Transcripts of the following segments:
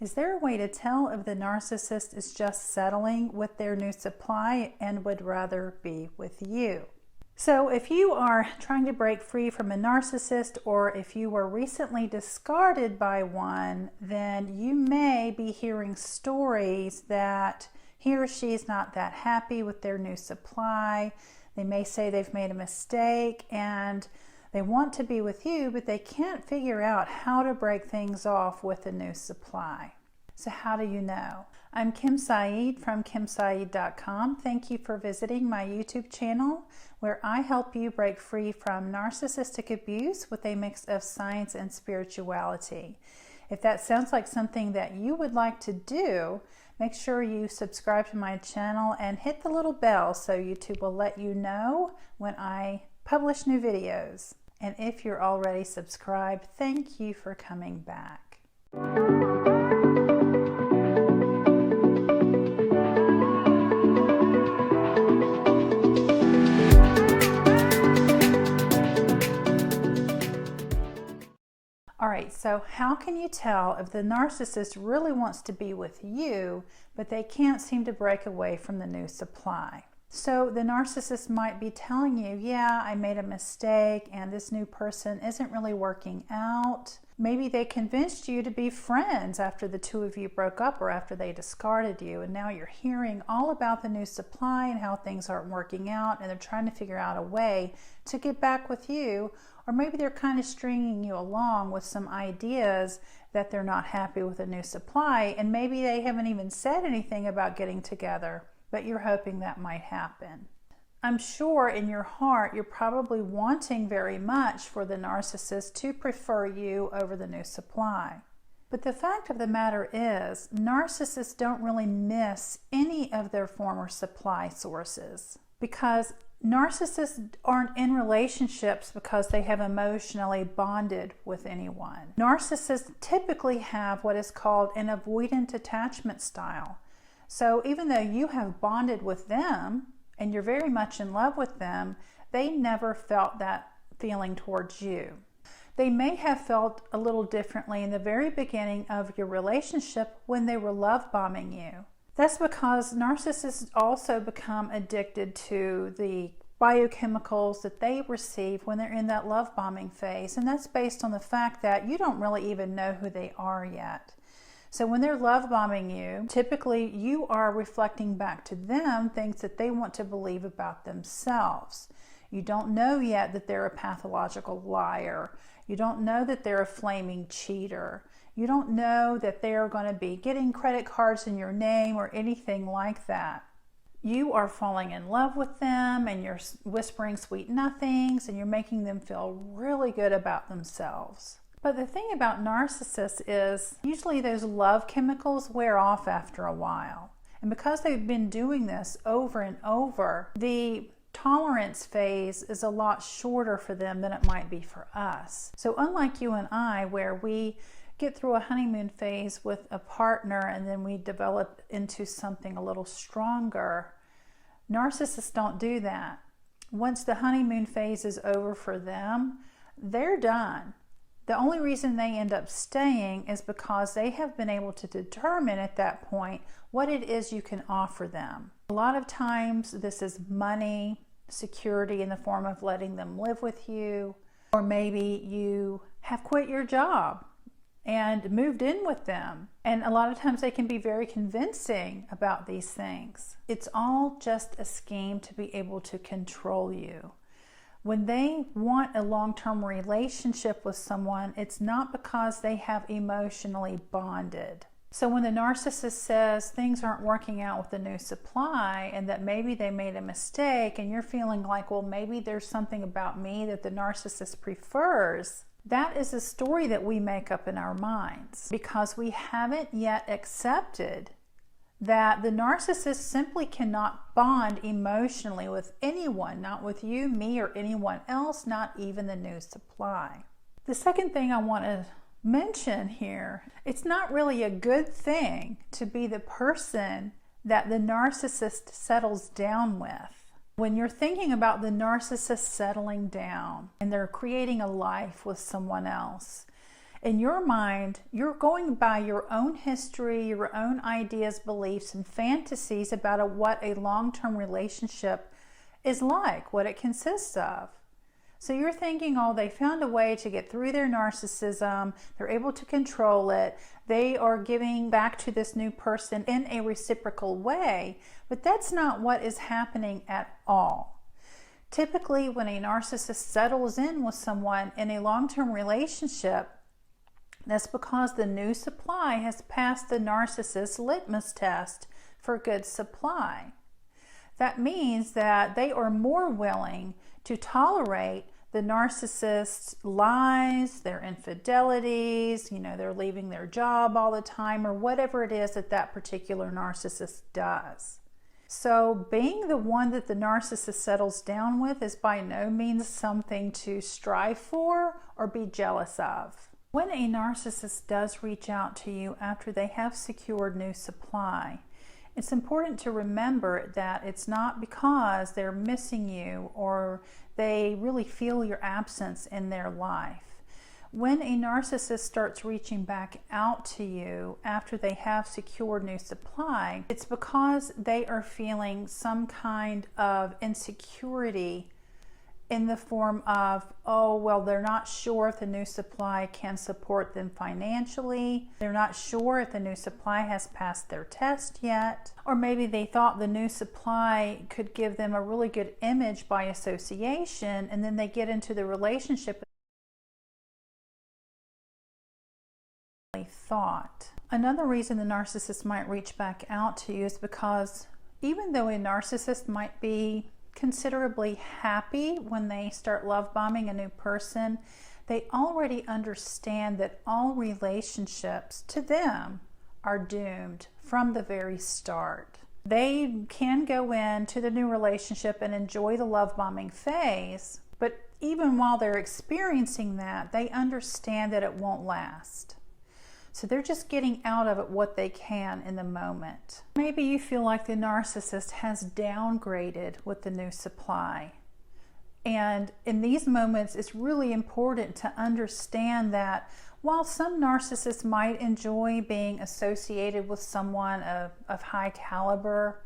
Is there a way to tell if the narcissist is just settling with their new supply and would rather be with you? So if you are trying to break free from a narcissist, or if you were recently discarded by one, then you may be hearing stories that he or she is not that happy with their new supply. They may say they've made a mistake and they want to be with you, but they can't figure out how to break things off with a new supply. So how do you know? I'm Kim Saeed from KimSaeed.com. Thank you for visiting my YouTube channel, where I help you break free from narcissistic abuse with a mix of science and spirituality. If that sounds like something that you would like to do, make sure you subscribe to my channel and hit the little bell so YouTube will let you know when I publish new videos. And if you're already subscribed, thank you for coming back. All right, so how can you tell if the narcissist really wants to be with you, but they can't seem to break away from the new supply? So the narcissist might be telling you, yeah, I made a mistake and this new person isn't really working out. Maybe they convinced you to be friends after the two of you broke up or after they discarded you, and now you're hearing all about the new supply and how things aren't working out, and they're trying to figure out a way to get back with you. Or maybe they're kind of stringing you along with some ideas that they're not happy with a new supply, and maybe they haven't even said anything about getting together, but you're hoping that might happen. I'm sure in your heart you're probably wanting very much for the narcissist to prefer you over the new supply. But the fact of the matter is, narcissists don't really miss any of their former supply sources, because narcissists aren't in relationships because they have emotionally bonded with anyone. Narcissists typically have what is called an avoidant attachment style. So even though you have bonded with them and you're very much in love with them, they never felt that feeling towards you. They may have felt a little differently in the very beginning of your relationship when they were love bombing you. That's because narcissists also become addicted to the biochemicals that they receive when they're in that love bombing phase. And that's based on the fact that you don't really even know who they are yet. So when they're love bombing you, typically you are reflecting back to them things that they want to believe about themselves. You don't know yet that they're a pathological liar. You don't know that they're a flaming cheater. You don't know that they're going to be getting credit cards in your name or anything like that. You are falling in love with them and you're whispering sweet nothings and you're making them feel really good about themselves. But the thing about narcissists is usually those love chemicals wear off after a while. And because they've been doing this over and over, the tolerance phase is a lot shorter for them than it might be for us. So unlike you and I, where we get through a honeymoon phase with a partner and then we develop into something a little stronger, narcissists don't do that. Once the honeymoon phase is over for them, they're done. The only reason they end up staying is because they have been able to determine at that point what it is you can offer them. A lot of times this is money, security in the form of letting them live with you, or maybe you have quit your job and moved in with them. And a lot of times they can be very convincing about these things. It's all just a scheme to be able to control you. When they want a long-term relationship with someone, it's not because they have emotionally bonded. So when the narcissist says things aren't working out with the new supply and that maybe they made a mistake and you're feeling like, well, maybe there's something about me that the narcissist prefers, that is a story that we make up in our minds because we haven't yet accepted that the narcissist simply cannot bond emotionally with anyone, not with you, me, or anyone else, not even the new supply. The second thing I want to mention here, it's not really a good thing to be the person that the narcissist settles down with. When you're thinking about the narcissist settling down and they're creating a life with someone else, In your mind, you're going by your own history, your own ideas, beliefs, and fantasies about what a long-term relationship is like, what it consists of. So you're thinking, oh, they found a way to get through their narcissism, they're able to control it, they are giving back to this new person in a reciprocal way, but that's not what is happening at all. Typically, when a narcissist settles in with someone in a long-term relationship, that's because the new supply has passed the narcissist's litmus test for good supply. That means that they are more willing to tolerate the narcissist's lies, their infidelities, they're leaving their job all the time, or whatever it is that that particular narcissist does. So being the one that the narcissist settles down with is by no means something to strive for or be jealous of. When a narcissist does reach out to you after they have secured new supply, it's important to remember that it's not because they're missing you or they really feel your absence in their life. When a narcissist starts reaching back out to you after they have secured new supply, it's because they are feeling some kind of insecurity in the form of, oh, well, they're not sure if the new supply can support them financially. They're not sure if the new supply has passed their test yet. Or maybe they thought the new supply could give them a really good image by association, and then they get into the relationship they thought. Another reason the narcissist might reach back out to you is because even though a narcissist might be considerably happy when they start love bombing a new person, they already understand that all relationships to them are doomed from the very start. They can go into the new relationship and enjoy the love bombing phase, but even while they're experiencing that, they understand that it won't last. So they're just getting out of it what they can in the moment. Maybe you feel like the narcissist has downgraded with the new supply. And in these moments, it's really important to understand that while some narcissists might enjoy being associated with someone of high caliber,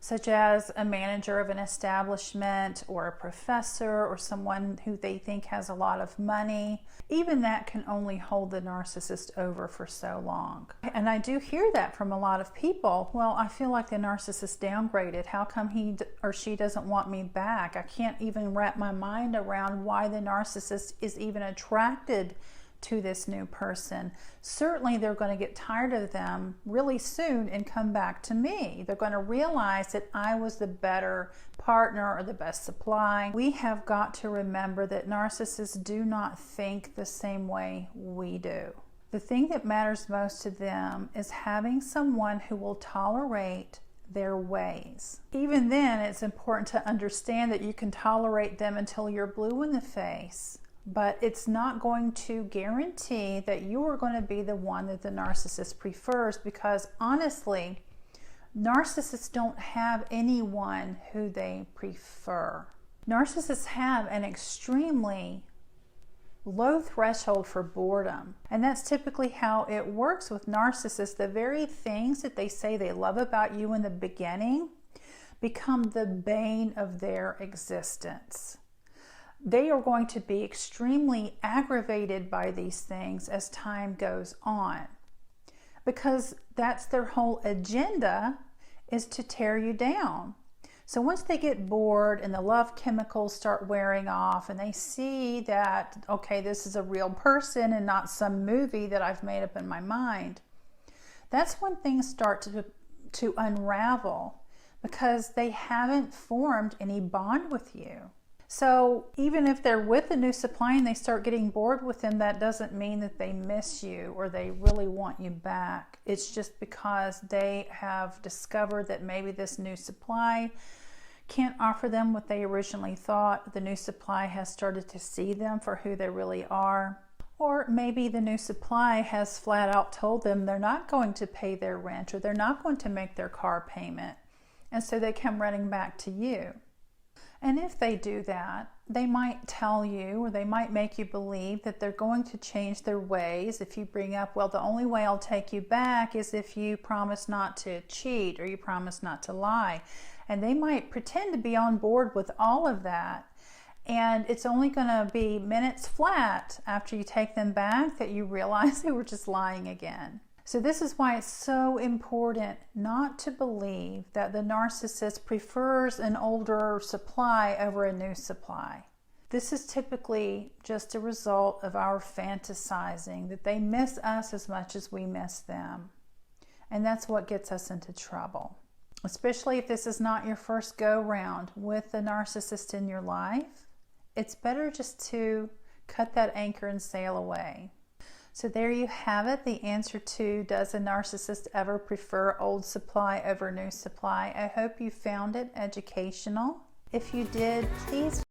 such as a manager of an establishment or a professor or someone who they think has a lot of money, even that can only hold the narcissist over for so long. And I do hear that from a lot of people. Well, I feel like the narcissist downgraded. How come he or she doesn't want me back? I can't even wrap my mind around why the narcissist is even attracted to this new person. Certainly they're going to get tired of them really soon and come back to me. They're going to realize that I was the better partner or the best supply. We have got to remember that narcissists do not think the same way we do. The thing that matters most to them is having someone who will tolerate their ways. Even then, it's important to understand that you can tolerate them until you're blue in the face. But it's not going to guarantee that you are going to be the one that the narcissist prefers, because honestly, narcissists don't have anyone who they prefer. Narcissists have an extremely low threshold for boredom, and that's typically how it works with narcissists. The very things that they say they love about you in the beginning become the bane of their existence. They are going to be extremely aggravated by these things as time goes on, because that's their whole agenda, is to tear you down. So once they get bored and the love chemicals start wearing off and they see that, okay, this is a real person and not some movie that I've made up in my mind, that's when things start to unravel, because they haven't formed any bond with you. So even if they're with a new supply and they start getting bored with them, that doesn't mean that they miss you or they really want you back. It's just because they have discovered that maybe this new supply can't offer them what they originally thought. The new supply has started to see them for who they really are. Or maybe the new supply has flat out told them they're not going to pay their rent or they're not going to make their car payment. And so they come running back to you. And if they do that, they might tell you, or they might make you believe that they're going to change their ways. If you bring up, well, the only way I'll take you back is if you promise not to cheat or you promise not to lie. And they might pretend to be on board with all of that. And it's only going to be minutes flat after you take them back that you realize they were just lying again. So this is why it's so important not to believe that the narcissist prefers an older supply over a new supply. This is typically just a result of our fantasizing that they miss us as much as we miss them. And that's what gets us into trouble. Especially if this is not your first go-round with the narcissist in your life, it's better just to cut that anchor and sail away. So there you have it, the answer to, does a narcissist ever prefer old supply over new supply? I hope you found it educational. If you did, please